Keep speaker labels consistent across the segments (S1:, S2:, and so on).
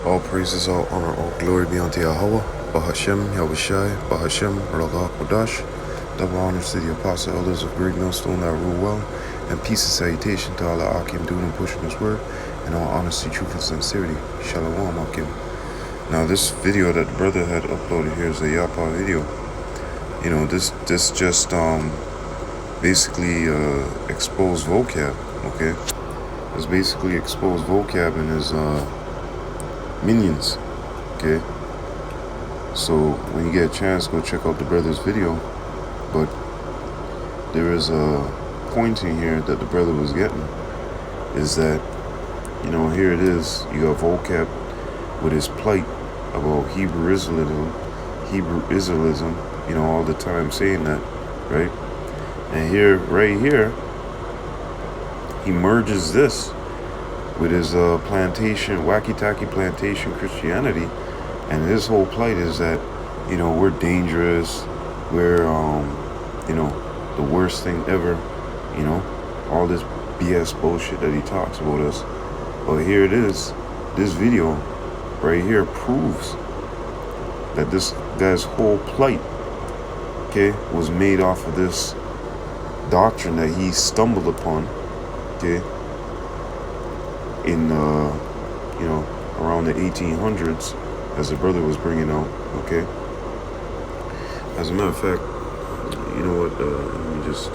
S1: All praises, all honor, all glory be unto Yahweh, Bahashem, Yahushai, Bahashem, Ragah Kodash. Double honors to the apostle elders of Great Millstone that rule well, and peace and salutation to Allah Akim doing and pushing his word, and all honesty, truth, and sincerity. Shalom Akim. Now this video that the brother had uploaded here is a Yapa video. You know, this just basically exposed vocab, okay? It's basically exposed vocab and his minions, okay? So when you get a chance, go check out the brother's video. But there is a point in here that the brother was getting, is that, you know, here it is, you got vocab with his plight about Hebrew Israelism, you know, all the time saying that, right? And here, right here, he merges this with his plantation, wacky-tacky plantation Christianity, and his whole plight is that, you know, we're dangerous, we're, you know, the worst thing ever, you know, all this BS bullshit that he talks about us. But here it is, this video right here proves that this guy's whole plight, okay, was made off of this doctrine that he stumbled upon, okay, in you know, around the 1800s, as the brother was bringing out, okay. As a matter of fact, you know what, let me just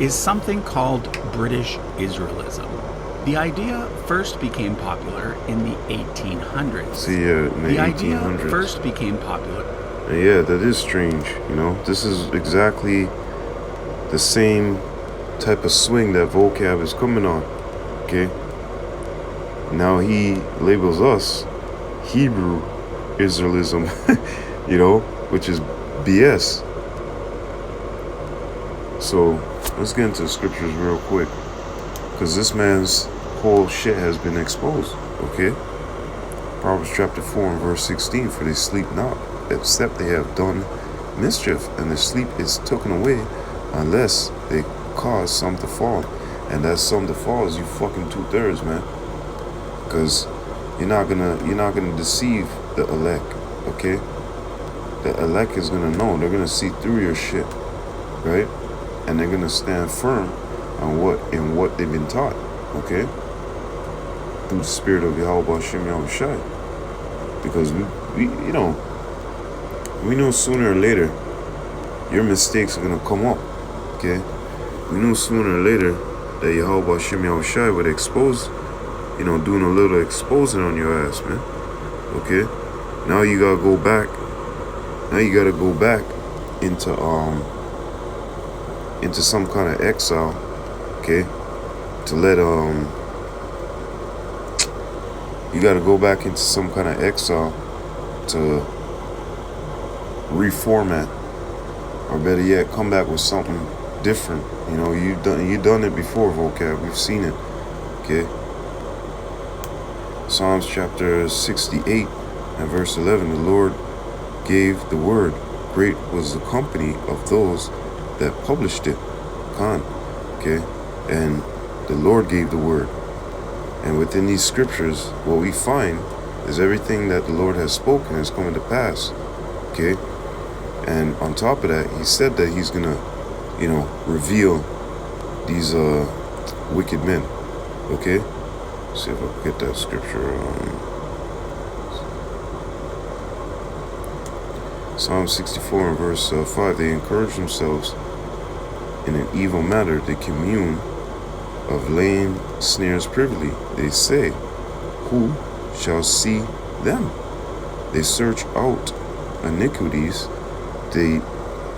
S2: is something called British Israelism. The idea first became popular in the 1800s.
S1: See, in the 1800s.
S2: idea first became popular.
S1: Yeah, that is strange, you know. This is exactly the same type of swing that vocab is coming on, okay? Now he labels us Hebrew Israelism, you know, which is BS. So let's get into the scriptures real quick, because this man's whole shit has been exposed, okay? Proverbs chapter 4 and verse 16, for they sleep not, except they have done mischief, and their sleep is taken away unless they cause some to fall. And that some to fall is you fucking 2/3, man. Because you're not gonna deceive the elect, okay? The elect is gonna know, they're gonna see through your shit, right? And they're gonna stand firm on what they've been taught, okay? Through the spirit of Yahweh Hashem Yahushai. Because we you know, we know sooner or later your mistakes are gonna come up, okay? We knew sooner or later that Yahweh Hashem Yahushai would expose, you know, doing a little exposing on your ass, man. Okay? Now you gotta go back. Now you gotta go back into some kind of exile, okay? To let you gotta go back into some kind of exile to reformat, or better yet, come back with something different. You know, you've done it before, vocab. We've seen it, okay? Psalms chapter 68 and verse 11, the Lord gave the word. Great was the company of those that published it. Okay? And the Lord gave the word. And within these scriptures, what we find is everything that the Lord has spoken is coming to pass. Okay? And on top of that, he said that he's gonna, you know, reveal these wicked men. Okay? Let's see if I can get that scripture. Psalm 64 and verse 5. They encourage themselves in an evil matter. They commune of laying snares privily. They say, who shall see them? They search out iniquities. They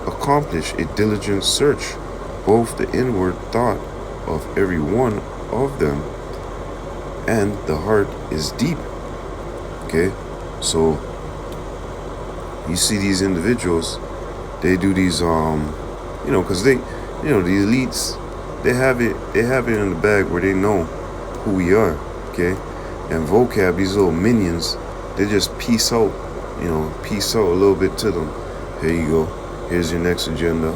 S1: accomplish a diligent search, both the inward thought of every one of them, and the heart is deep. Okay, so you see these individuals, they do these you know, because they, you know, the elites, they have it in the bag where they know who we are, okay? And vocab, these little minions, they just piece out, you know, piece out a little bit to them. Here you go, here's your next agenda,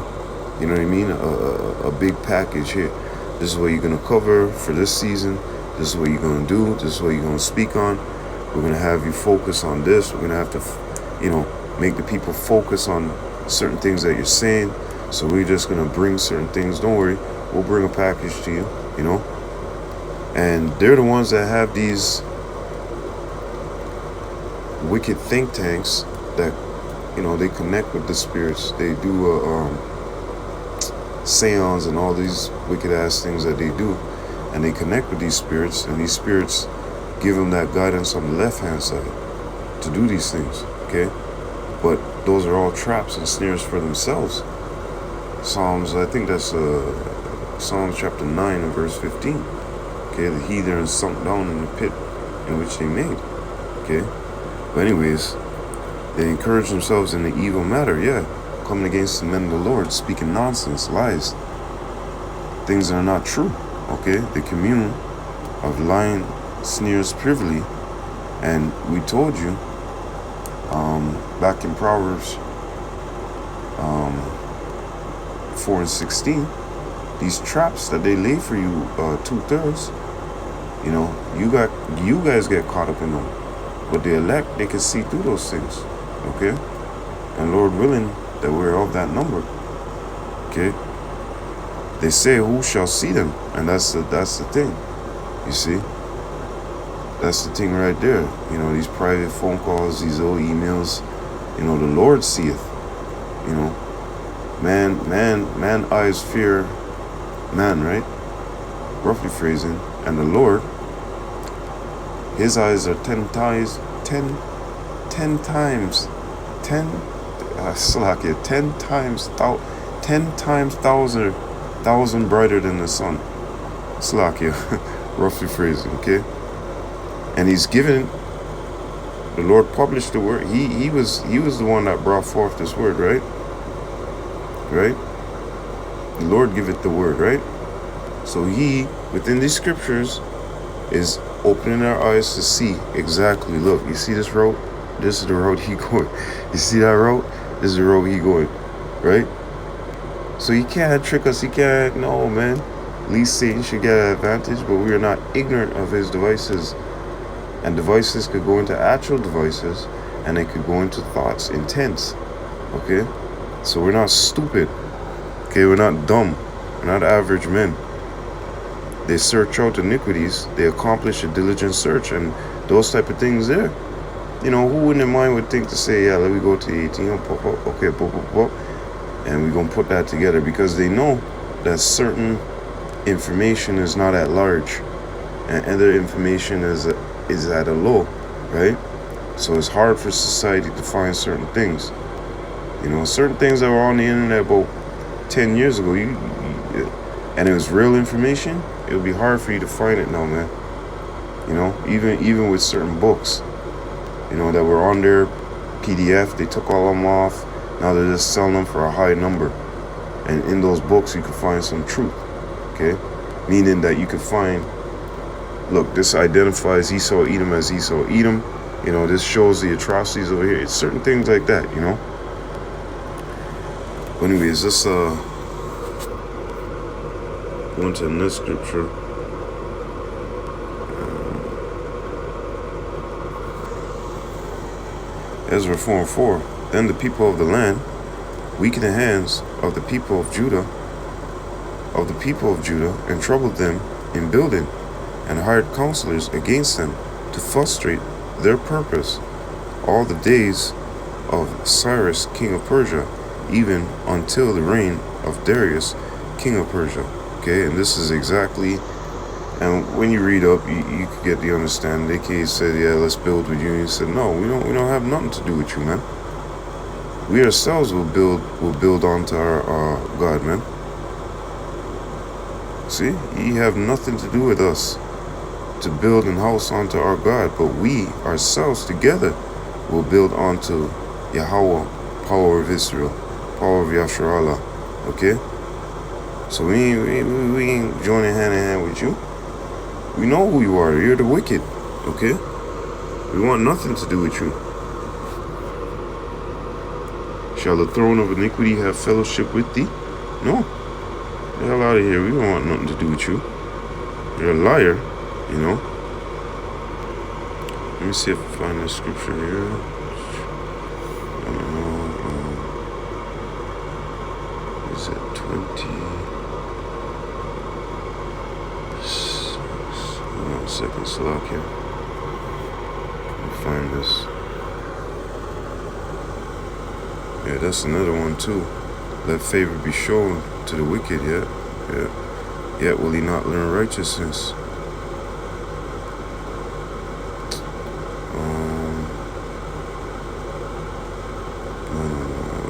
S1: You know what I mean? A big package here. This is what you're going to cover for this season. This is what you're going to do. This is what you're going to speak on. We're going to have you focus on this. We're going to have to, make the people focus on certain things that you're saying. So we're just going to bring certain things. Don't worry. We'll bring a package to you, And they're the ones that have these wicked think tanks that, they connect with the spirits. They do seance and all these wicked ass things that they do. And they connect with these spirits. And these spirits give them that guidance on the left-hand side to do these things, okay? But those are all traps and snares for themselves. I think that's Psalms chapter 9 and verse 15. Okay, the heathen sunk down in the pit in which they made. Okay? But anyways, they encourage themselves in the evil matter, coming against the men of the Lord, speaking nonsense, lies, things that are not true. Okay? They commune of lying, sneers privily, and we told you back in Proverbs 4 and 16, these traps that they lay for you 2/3, you guys get caught up in them, but the elect, they can see through those things. Okay? And Lord willing that we're of that number. Okay? They say, who shall see them? And that's the thing. You see? That's the thing right there. These private phone calls, these old emails, the Lord seeth. Man eyes fear man, right? Roughly phrasing. And the Lord, his eyes are 10 times 1,000 brighter than the sun. Slakia, roughly phrasing, okay? And he's given, the Lord published the word. He was the one that brought forth this word, right? Right? The Lord give it the word, right? So he, within these scriptures, is opening our eyes to see exactly. Look, you see this road? This is the road he going. You see that road? This is the road he going, right? So he can't trick us. He can't. No, man. At least Satan should get an advantage, but we are not ignorant of his devices. And devices could go into actual devices, and they could go into thoughts, intents. Okay? So we're not stupid. Okay? We're not dumb. We're not average men. They search out iniquities. They accomplish a diligent search, and those type of things there. Who in their mind would think to say, let me go to the ATM, okay, and we're going to put that together, because they know that certain information is not at large, and other information is at a low, right? So it's hard for society to find certain things. Certain things that were on the internet about 10 years ago, and it was real information, it would be hard for you to find it now, man. Even with certain books, that were on their PDF, they took all of them off. Now they're just selling them for a high number. And in those books, you can find some truth, okay? Meaning that you can find, look, this identifies Esau Edom as Esau Edom. This shows the atrocities over here. It's certain things like that, But anyways, let's go into the next scripture. Ezra 4 and 4. Then the people of the land weakened the hands of the people of Judah, and troubled them in building, and hired counselors against them to frustrate their purpose all the days of Cyrus, king of Persia, even until the reign of Darius, king of Persia. Okay, and this is exactly, and when you read up, you could get the understanding. They said, let's build with you. And he said, no, we don't have nothing to do with you, man. We ourselves will build onto our God, man. See, ye have nothing to do with us to build an house onto our God, but we ourselves together will build onto Yahweh, power of Israel, power of Yasharallah. Okay? So we ain't joining hand in hand with you. We know who you are. You're the wicked. Okay? We want nothing to do with you. Shall the throne of iniquity have fellowship with thee? No. Get the hell out of here. We don't want nothing to do with you. You're a liar, you know. Let me see if I find the scripture here. Is it 20? Hold on a second, Salakia. Let me find this. Yeah, that's another one too. Let favor be shown to the wicked, yet will he not learn righteousness. No,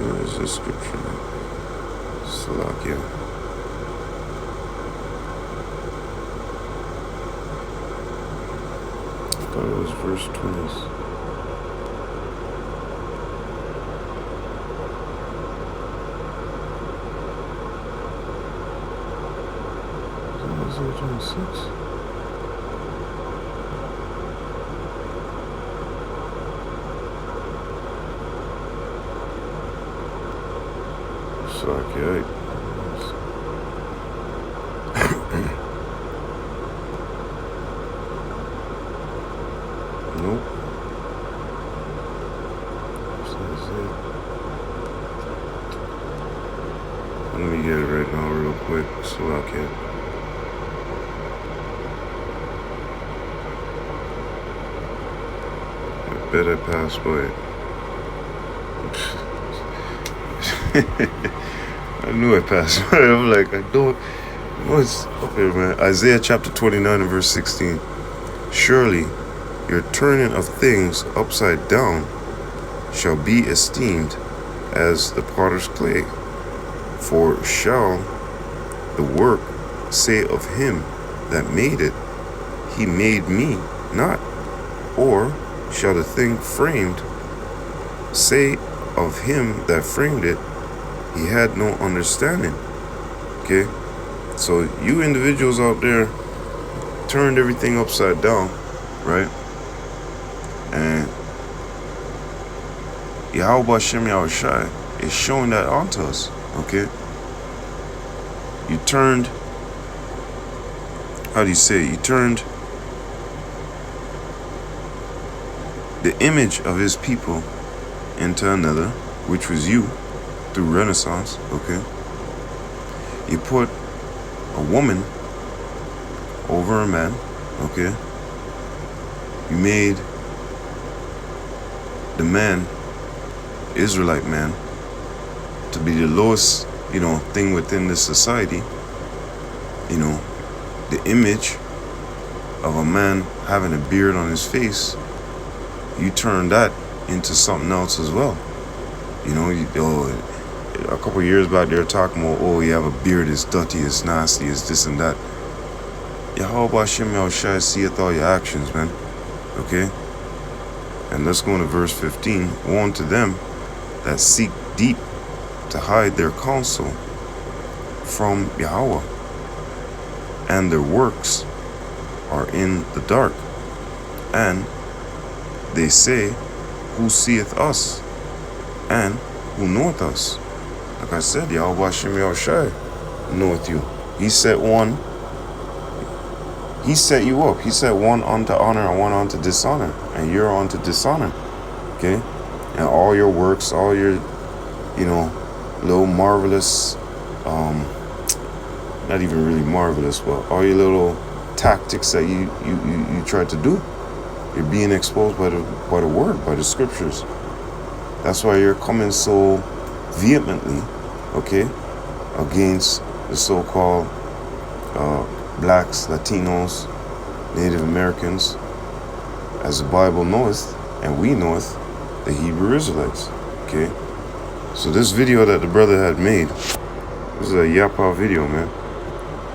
S1: where is this scripture? Salakia. I thought it was verse 20. Isaiah 26. Okay. Nope. Let me get it right now real quick so I can. I bet I passed by it. I knew I passed by it. I'm like, I don't. What's okay, man? Isaiah chapter 29 and verse 16. Surely your turning of things upside down shall be esteemed as the potter's clay. For shall the work say of him that made it, he made me not? Or shall the thing framed say of him that framed it, he had no understanding? Okay, so you individuals out there turned everything upside down, right? And Yahweh Hashem Yahushai is showing that onto us, okay? You turned, how do you say it? You turned the image of his people into another, which was you, through Renaissance, okay? You put a woman over a man, okay? You made the man, Israelite man, to be the lowest, thing within this society. The image of a man having a beard on his face, you turn that into something else as well. A couple of years back, they were talking about, you have a beard, it's dirty, it's nasty, it's this and that. Yahweh Hashem Yahushai seeth all your actions, man. Okay? And let's go into verse 15. Woe unto them that seek deep to hide their counsel from Yahweh, and their works are in the dark. And they say, who seeth us? And who knoweth us? Like I said, Yahweh Hashem Yahushai knoweth you. He set you up. He set one unto honor and one unto dishonor. And you're unto dishonor. Okay? And all your works, all your, little marvelous, not even really marvelous, but all your little tactics that you try to do, you're being exposed by the word, by the scriptures. That's why you're coming so vehemently, okay, against the so-called blacks, Latinos, Native Americans, as the Bible knoweth, and we knoweth, the Hebrew Israelites, okay? So this video that the brother had made, this is a Yapa video, man.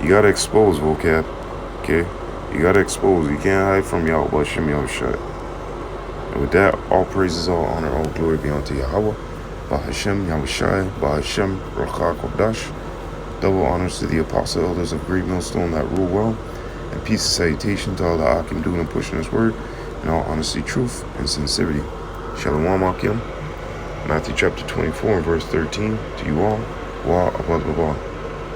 S1: You gotta expose, Vocab, okay? You gotta expose. You can't hide from Yahweh Hashem Yahushai. And with that, all praises, all honor, all glory be unto Yahweh, Bahashem Yahushai, Bahashem Rachak Kodash. Double honors to the apostle elders of Great Millstone that rule well, and peace and salutation to all the Akim doing and pushing his word in all honesty, truth, and sincerity. Shalom Akim. Matthew chapter 24 and verse 13. To you all, Wa Abad Baba.